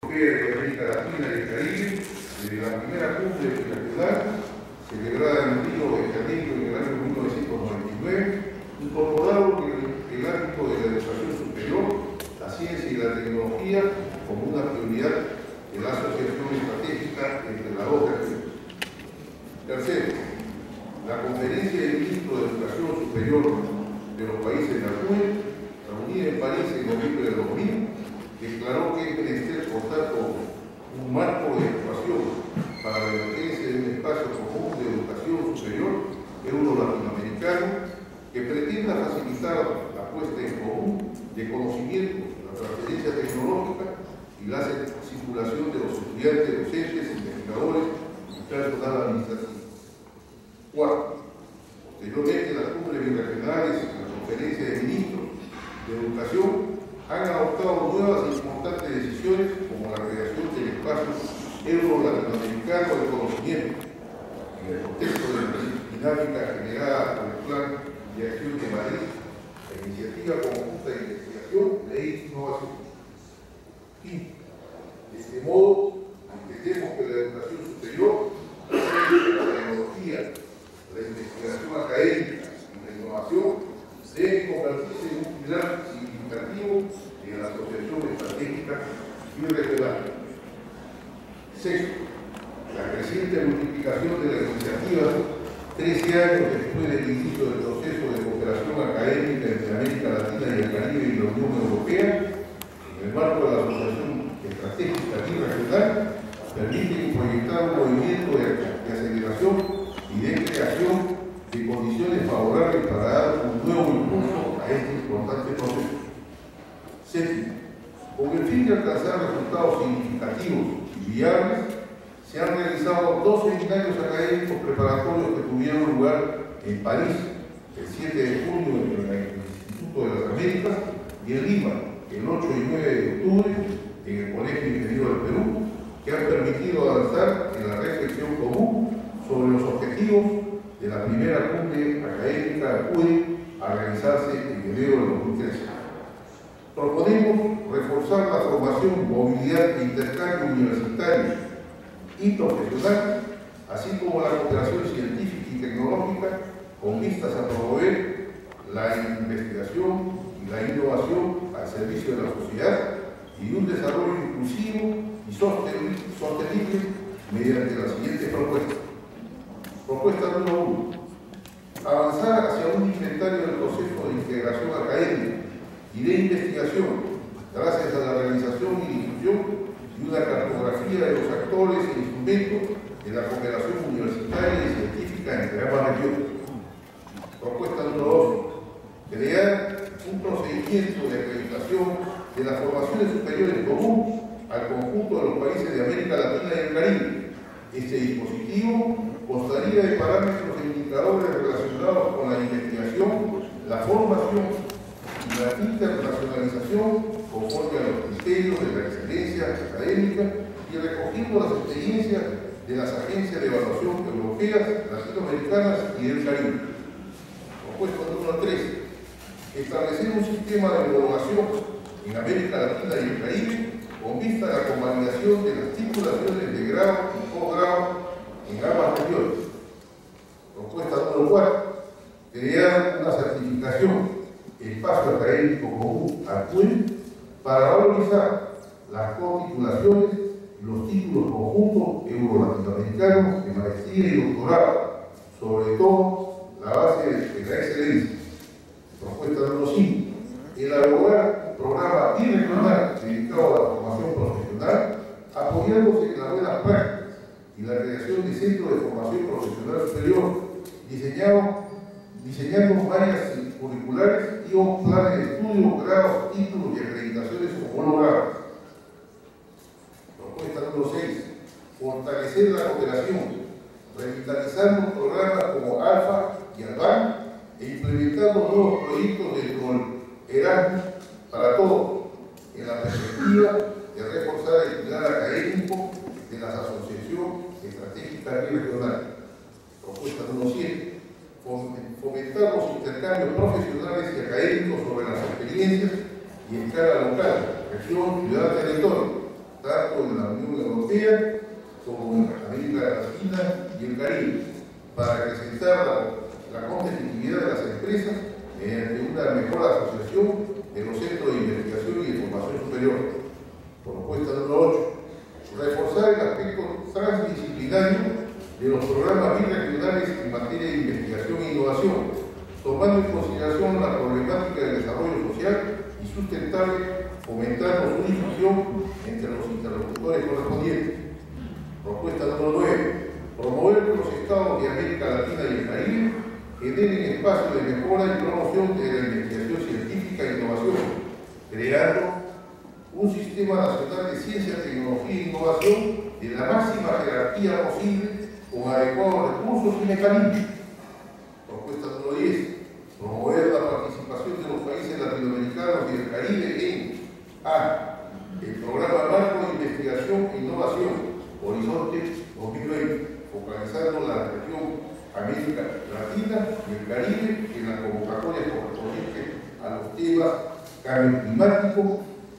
de América Latina y el Caribe, de la primera cumbre internacional celebrada en Río de Janeiro en el año 1999, incorporaron el ámbito de la educación superior, la ciencia y la tecnología como una prioridad de la asociación estratégica entre las dos regiones. Tercero, la Conferencia de Ministros de Educación Superior de los países de la UE, reunida en París en noviembre de 2000, declaró que es menester contar con un marco de actuación para la emergencia de un espacio común de educación superior euro-latinoamericano que pretenda facilitar la puesta en común de conocimientos, la transferencia tecnológica y la circulación de los estudiantes, docentes, investigadores y personal administrativo. Cuarto, posteriormente las cumbres biregionales y la conferencia de ministros de educación han adoptado nuevas e importantes decisiones como la creación del espacio euro-latinoamericano de conocimiento en el contexto de la dinámica generada por el Plan de Acción de Madrid, la Iniciativa Conjunta de Investigación, Ley e Innovación. Quinto, de este modo, entendemos que la educación superior, la tecnología, la investigación académica y la innovación deben convertirse en un pilar significativo de la asociación estratégica y regional. Sexto, la creciente multiplicación de las iniciativas 13 años después del inicio del proceso de cooperación académica entre América Latina y el Caribe y la Unión Europea, en el marco de la asociación estratégica y regional, permite proyectar un movimiento de aceleración y de creación de condiciones favorables para dar un nuevo impulso a este importante proceso. Séptimo, con el fin de alcanzar resultados significativos y viables, se han realizado 2 seminarios académicos preparatorios que tuvieron lugar en París el 7 de junio en el Instituto de las Américas y en Lima el 8 y 9 de octubre en el Colegio Ingeniero del Perú, que han permitido avanzar en la reflexión común sobre los objetivos de la primera cumbre académica UDI a realizarse en enero de 2013. Proponemos reforzar la formación, movilidad e intercambio universitario y profesional, así como la cooperación científica y tecnológica con vistas a promover la investigación y la innovación al servicio de la sociedad y un desarrollo inclusivo y sostenible mediante las siguientes propuestas. Propuesta número 1. Avanzar hacia un inventario del proceso de integración académica y de investigación gracias a la realización y difusión de una cartografía de los actores e instrumentos de la cooperación universitaria y científica entre ambas regiones. Propuesta número 2. Crear un procedimiento de acreditación de las formaciones superiores común al conjunto de los países de América Latina y el Caribe. Este dispositivo constaría de parámetros e indicadores relacionados con la investigación, la formación y la internacionalización conforme a los criterios de la excelencia académica y recogiendo las experiencias de las agencias de evaluación europeas, latinoamericanas y del Caribe. Propuesta número 3. Establecer un sistema de homologación en América Latina y el Caribe con vista a la convalidación de las titulaciones de grado y posgrado en ambas regiones. Propuesta número 4. Crear una certificación espacio académico común ACUE para valorizar las cotitulaciones y los títulos conjuntos euro-latinoamericanos de maestría y doctorado, sobre todo la base de la excelencia. Propuesta número 5. Elaborar un programa biregional dedicado a la formación profesional, apoyándose en las buenas prácticas y la creación de centros de formación profesional superior, diseñando mallas curriculares y un plan de estudio, grados, títulos y acreditaciones homologadas. Propuesta número 6. Fortalecer la cooperación, revitalizando programas como ALFA y ALBAN e implementando nuevos proyectos del Erasmus para todos, en la perspectiva de reforzar el pilar académico de las asociaciones estratégicas y regionales. Propuesta número 7. Fomentar los intercambios profesionales y académicos sobre las experiencias y en escala local, región, ciudad, territorio, tanto el Caribe para acrecentar la competitividad de las empresas mediante una mejor asociación de los centros de investigación y de formación superior. Propuesta número 8. Reforzar el aspecto transdisciplinario de los programas birregionales en materia de investigación e innovación, tomando en consideración la problemática del desarrollo social y sustentable, fomentando su difusión entre los interlocutores correspondientes. Propuesta número 9. Promover que los estados de América Latina y el Caribe generen espacios de mejora y promoción de la investigación científica e innovación, creando un sistema nacional de ciencia, tecnología e innovación de la máxima jerarquía posible con adecuados recursos y mecanismos. Propuesta número 10. Promover la participación de los países latinoamericanos y del Caribe en A. El programa marco de investigación e innovación Horizonte 2020, focalizando la región América Latina y el Caribe en la convocatoria correspondiente a los temas cambio climático,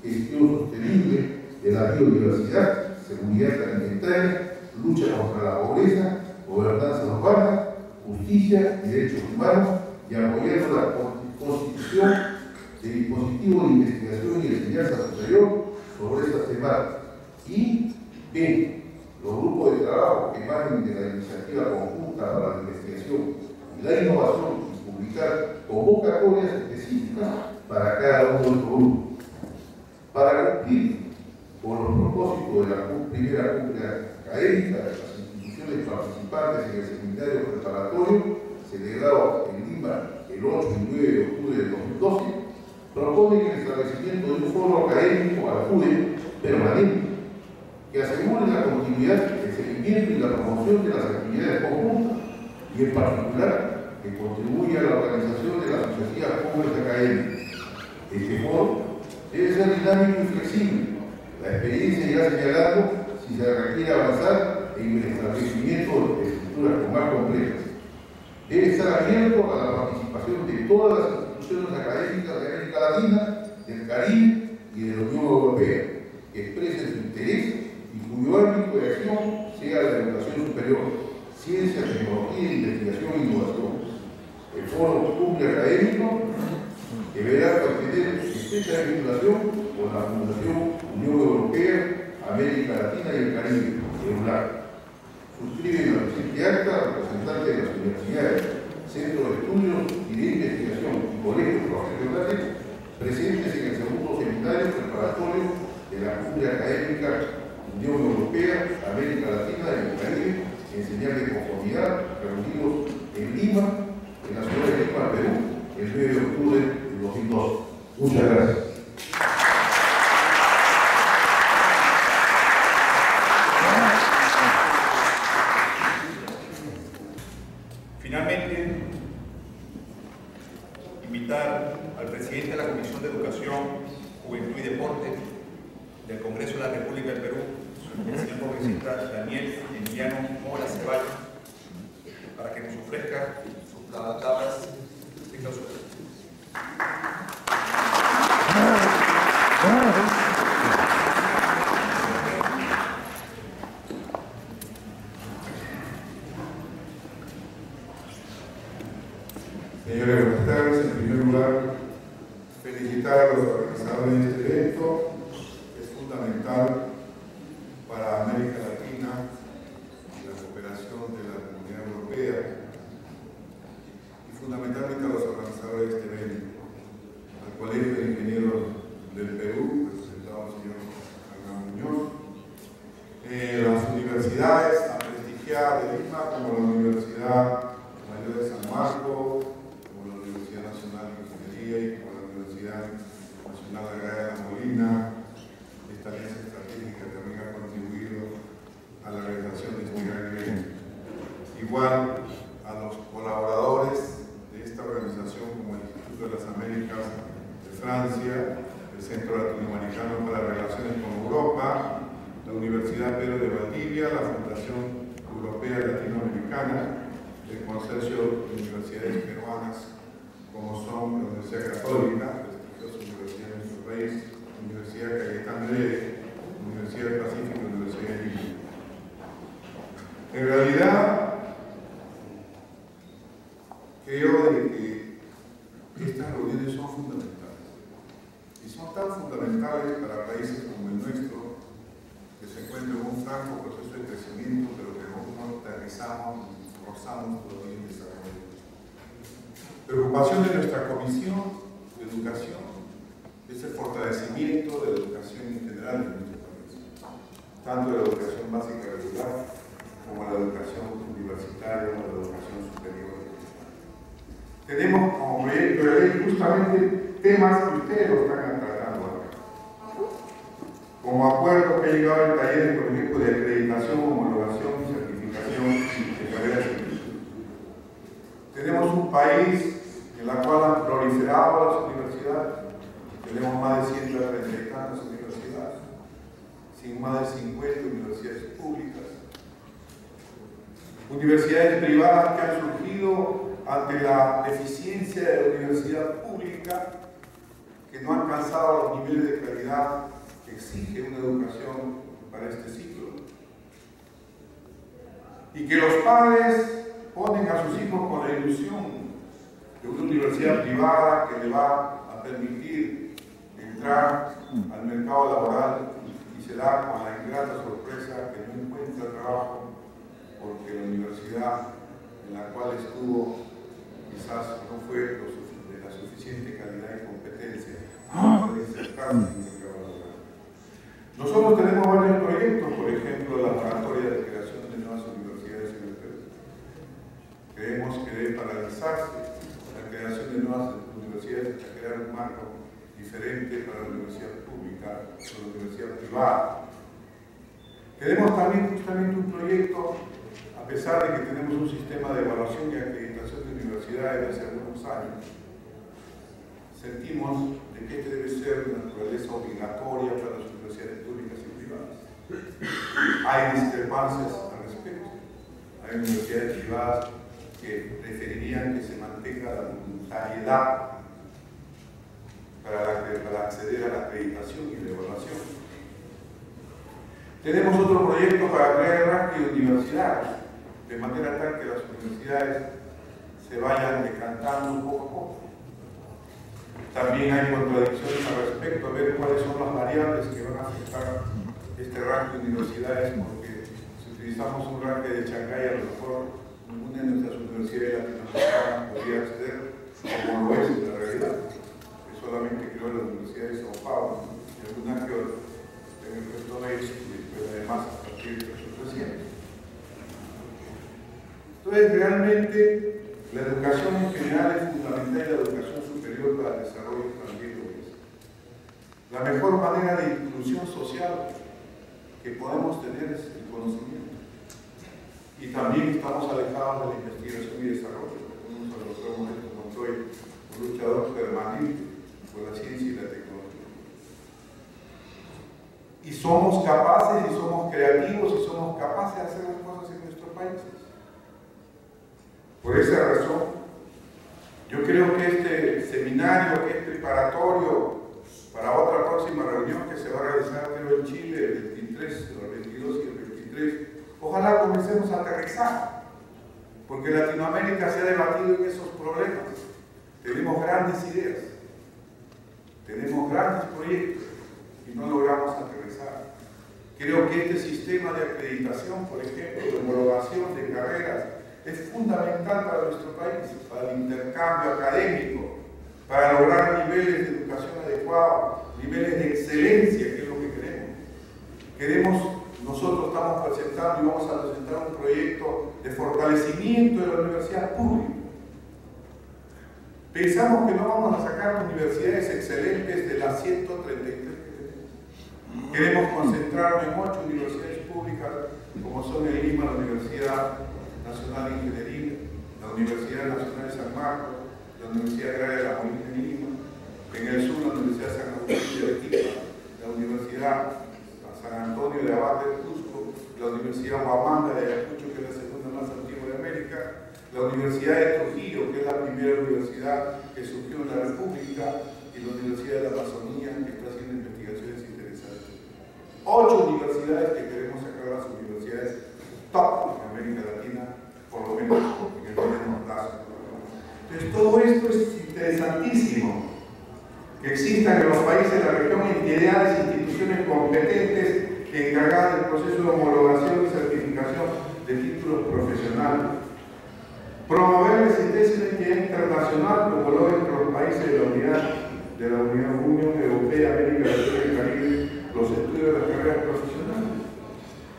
gestión sostenible de la biodiversidad, seguridad alimentaria, lucha contra la pobreza, gobernanza urbana, justicia y derechos humanos, y apoyando la constitución de dispositivos de investigación y enseñanza superior sobre estas temáticas. Y B. Los grupos de trabajo que emanen de la iniciativa conjunta para la investigación y la innovación y publicar convocatorias específicas para cada uno de estos grupos. Para cumplir con los propósitos de la primera cumbre académica de las instituciones participantes en el seminario preparatorio celebrado en Lima el 8 y 9 de octubre de 2012, proponen el establecimiento de un foro académico ALCUDE permanente que asegure la continuidad, el seguimiento y la promoción de las actividades conjuntas y en particular que contribuya a la organización de las sucesivas cumbres académicas. Este foro debe ser dinámico y flexible. La experiencia irá señalando si se requiere avanzar en el establecimiento de estructuras más complejas. Debe estar abierto a la participación de todas las instituciones académicas de América Latina, del Caribe y de la Unión Europea, que expresen su interés y cuyo ámbito de acción sea la educación superior, ciencia, tecnología, investigación e innovación. El foro cumbre académico deberá mantener estrecha vinculación con la Fundación Unión Europea, América Latina y el Caribe, EULAC. Suscriben la presente acta representantes de las universidades, centros de estudios y de investigación y colegios profesionales presentes en el segundo seminario preparatorio de la cumbre académica Unión Europea, América Latina y el Caribe, en señal de conformidad, reunidos en Lima, en la ciudad de Lima, Perú, el 9 de octubre de 2012. Muchas gracias. Finalmente, invitar al presidente de la Comisión de Educación, Juventud y Deporte del Congreso de la República del Perú, el señor congresista Daniel Emiliano Mora Ceballos, para que nos ofrezca sus palabras de clausura. Señores, buenas tardes. En primer lugar, felicitar a los organizadores de este evento. Es fundamental para América Latina y la cooperación de la Comunidad Europea, y fundamentalmente a los organizadores de este evento, al Colegio de Ingenieros del Perú, representado por el señor Hernán Muñoz, las universidades tan prestigiadas de Lima, como la Universidad Mayor de San Marcos, como la Universidad Nacional de Ingeniería y como la Universidad Nacional Agraria de La Molina, esta alianza estratégica que también ha contribuido a la realización de este gran evento. Igual a los colaboradores de esta organización como el Instituto de las Américas de Francia, el Centro Latinoamericano para Relaciones con Europa, la Universidad Pedro de Valdivia, la Fundación Europea Latinoamericana, el Consorcio de Universidades Peruanas, como son la Universidad Católica, prestigiosa universidad de nuestro país, la Universidad Cayetano Heredia, la Universidad del Pacífico y la Universidad de Lima. En realidad, avanzamos todavía en desarrollo. Preocupación de nuestra Comisión de Educación es el fortalecimiento de la educación en general en nuestro país, tanto de la educación básica regular como la educación universitaria o la educación superior. Tenemos como proyecto de ley justamente temas que ustedes lo están tratando acá. Como acuerdo que ha llegado el taller, por ejemplo, de acreditación, homologación y certificación de carreras científicas. Tenemos un país en el cual han proliferado las universidades. Tenemos más de 130 y tantas universidades, sin más de 50 universidades públicas. Universidades privadas que han surgido ante la deficiencia de la universidad pública, que no han alcanzado los niveles de calidad que exige una educación para este ciclo. Y que los padres ponen a sus hijos con la ilusión de una universidad privada que le va a permitir entrar al mercado laboral y se da con la ingrata sorpresa que no encuentra trabajo porque la universidad en la cual estuvo quizás no fue de la suficiente calidad y competencia para insertarse en el mercado laboral. Nosotros tenemos varios proyectos, por ejemplo, la moratoria de creación de nuevas universidades en el Perú. Creemos que debe paralizarse la creación de nuevas universidades para crear un marco diferente para la universidad pública o la universidad privada. Tenemos también justamente un proyecto, a pesar de que tenemos un sistema de evaluación y acreditación de universidades desde hace algunos años, sentimos de que este debe ser de naturaleza obligatoria para las universidades públicas y privadas. Hay discrepancias al respecto. Hay universidades privadas que preferirían que se mantenga la voluntariedad para acceder a la acreditación y la evaluación. Tenemos otro proyecto para crear ranking de universidades, de manera tal que las universidades se vayan decantando poco a poco. También hay contradicciones al respecto, a ver cuáles son las variables que van a afectar este ranking de universidades, porque si utilizamos un ranking de Shanghái, a lo mejor ninguna de nuestras universidades latinoamericanas podría acceder, como lo es en la realidad, que solamente creo las universidades de Sao Paulo, y algunas que en el resto de ellos, pero además a partir de los recientes. Entonces, realmente, la educación en general es fundamental y la educación superior para el desarrollo también lo es. La mejor manera de inclusión social que podemos tener es el conocimiento. Y también estamos alejados de la investigación y desarrollo. Tenemos al doctor Modesto Montoy, un luchador permanente por la ciencia y la tecnología. Y somos capaces, y somos creativos, y somos capaces de hacer las cosas en nuestros países. Por esa razón, yo creo que este seminario, que es preparatorio para otra próxima reunión que se va a realizar creo en Chile el 23, el 22 y el 23, ojalá comencemos a aterrizar, porque Latinoamérica se ha debatido en esos problemas. Tenemos grandes ideas, tenemos grandes proyectos y no logramos aterrizar. Creo que este sistema de acreditación, por ejemplo, de homologación de carreras, es fundamental para nuestro país, para el intercambio académico, para lograr niveles de educación adecuados, niveles de excelencia, que es lo que queremos. Nosotros estamos presentando y vamos a presentar un proyecto de fortalecimiento de la universidad pública. Pensamos que no vamos a sacar universidades excelentes de las 133 que tenemos. Queremos concentrarnos en 8 universidades públicas, como son en Lima, la Universidad Nacional de Ingeniería, la Universidad Nacional de San Marcos, la Universidad Agraria de la Molina de Lima, en el sur la Universidad San Agustín de Arequipa, la Universidad San Antonio de Abad del Cusco, la Universidad Huamanga de Ayacucho, que es la segunda más antigua de América, la Universidad de Trujillo, que es la primera universidad que surgió en la República, y la Universidad de la Amazonía, que está haciendo investigaciones interesantes. 8 universidades que queremos sacar a las universidades top en América Latina, por lo menos en el mediano plazo. Entonces, todo esto es interesantísimo. Que existan en los países de la región entidades e instituciones competentes encargadas del proceso de homologación y certificación de títulos profesionales. países de la Unión Europea, América Latina y Caribe, los estudios de las carreras profesionales.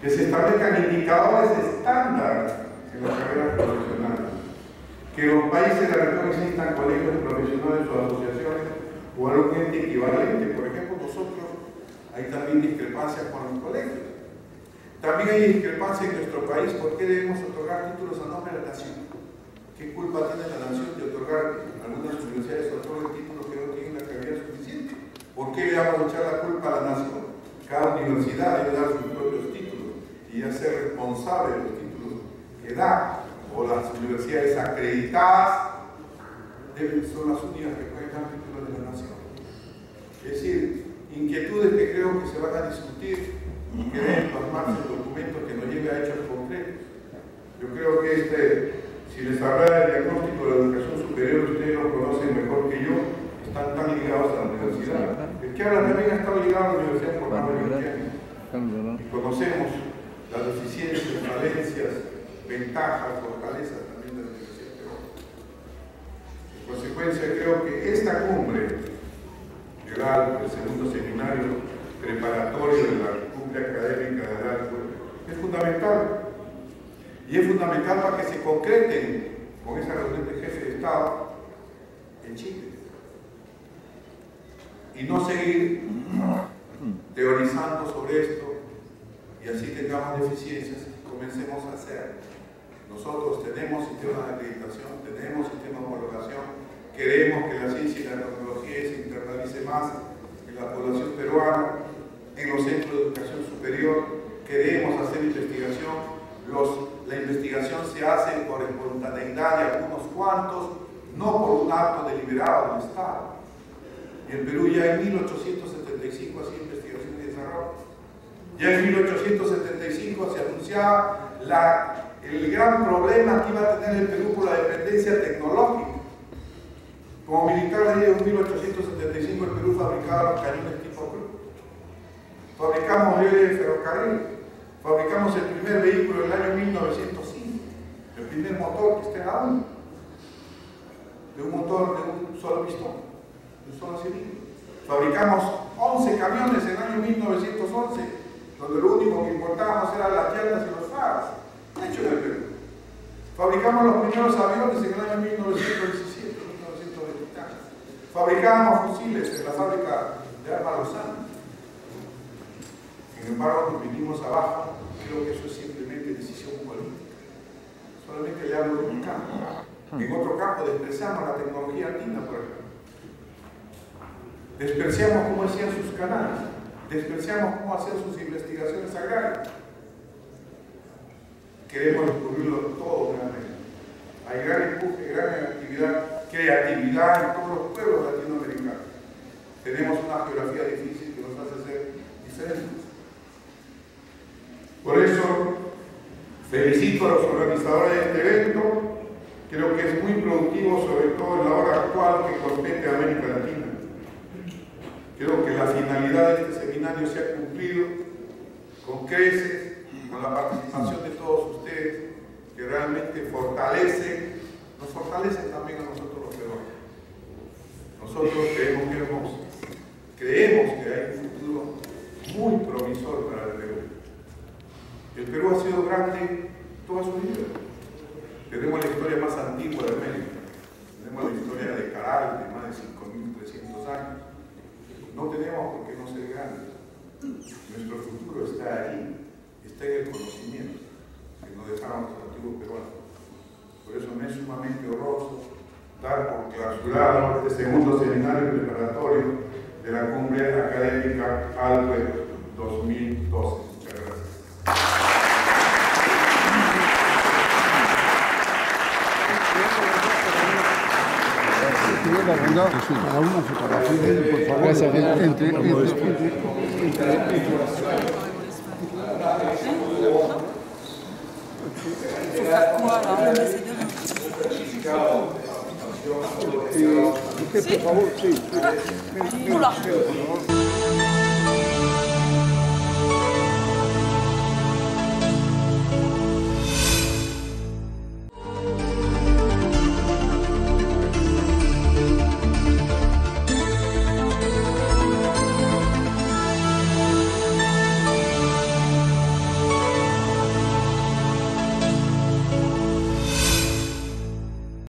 Que se establezcan indicadores estándar en las carreras profesionales. Que en los países de la región existan colegios profesionales o asociaciones o algún ente equivalente. Por ejemplo, nosotros hay también discrepancias con los colegios. También hay discrepancias en nuestro país por qué debemos otorgar títulos a nombre de la nación. ¿Qué culpa tiene la nación de otorgar algunas universidades otorgan títulos que no tienen la calidad suficiente? ¿Por qué le vamos a echar la culpa a la nación? Cada universidad debe dar sus propios títulos y ya ser responsable de los títulos que da. O las universidades acreditadas son las únicas que pueden dar títulos de la nación. Es decir, inquietudes que creo que se van a discutir y que deben plasmarse en documentos que nos lleven a hechos concretos. Yo creo que si les hablara del diagnóstico de la educación superior, ustedes lo conocen mejor que yo, están tan ligados a la universidad. El que habla también ha estado ligado a la universidad por más de 20 años. Y conocemos las deficiencias, falencias, ventajas, fortalezas también de la universidad peruana. En consecuencia, creo que esta cumbre, el segundo seminario preparatorio de la cumbre académica de edad, es fundamental. Y es fundamental para que se concreten con esa reunión de jefes de Estado en Chile. Y no seguir teorizando sobre esto y así tengamos deficiencias y comencemos a hacer. Nosotros tenemos sistemas de acreditación, tenemos sistemas de homologación, queremos que la ciencia y la tecnología se internalice más en la población peruana, en los centros de educación superior, queremos hacer investigación. La investigación se hace por espontaneidad de algunos cuantos, no por un acto deliberado del Estado. En Perú ya en 1875 hacía investigación y desarrollo. Ya en 1875 se anunciaba el gran problema que iba a tener el Perú por la dependencia tecnológica. Como militar de en 1875 el Perú fabricaba los cañones tipo Cruz. Fabricamos rieles de ferrocarril. Fabricamos el primer vehículo en el año 1905. El primer motor que esté aún. De un motor de un solo pistón. De un solo cilindro. Fabricamos 11 camiones en el año 1911, donde lo único que importábamos eran las llantas y los faros. Hecho en el Perú. Fabricamos los primeros aviones en el año 1917, 1920. Fabricábamos fusiles en la fábrica de armas Lozano. Sin embargo, nos vinimos abajo. Creo que eso es simplemente decisión política. Solamente le hablo de un campo. En otro campo despreciamos la tecnología andina, por ejemplo. Despreciamos cómo hacían sus canales. Despreciamos cómo hacían sus investigaciones agrarias. Queremos descubrirlo todo realmente. Hay gran empuje, gran actividad, creatividad en todos los pueblos latinoamericanos. Tenemos una geografía difícil que nos hace ser diferentes. Por eso, felicito a los organizadores de este evento. Creo que es muy productivo, sobre todo en la hora actual que compete a América Latina. Creo que la finalidad de este seminario se ha cumplido con creces, con la participación de todos ustedes, que realmente nos fortalecen también a nosotros los peruanos. Nosotros creemos que hay un futuro muy promisor para el Perú. El Perú ha sido grande toda su vida. Tenemos la historia más antigua de América. Tenemos la historia de Caral, de más de 5.300 años. No tenemos por qué no ser grandes. Nuestro futuro está allí, está en el conocimiento que nos dejaron los antiguos peruanos. Por eso me es sumamente honroso dar por clausurado este segundo seminario preparatorio de la Cumbre Académica ALPE 2012. Muchas gracias. Para una fotografía, por favor. Por favor, sí.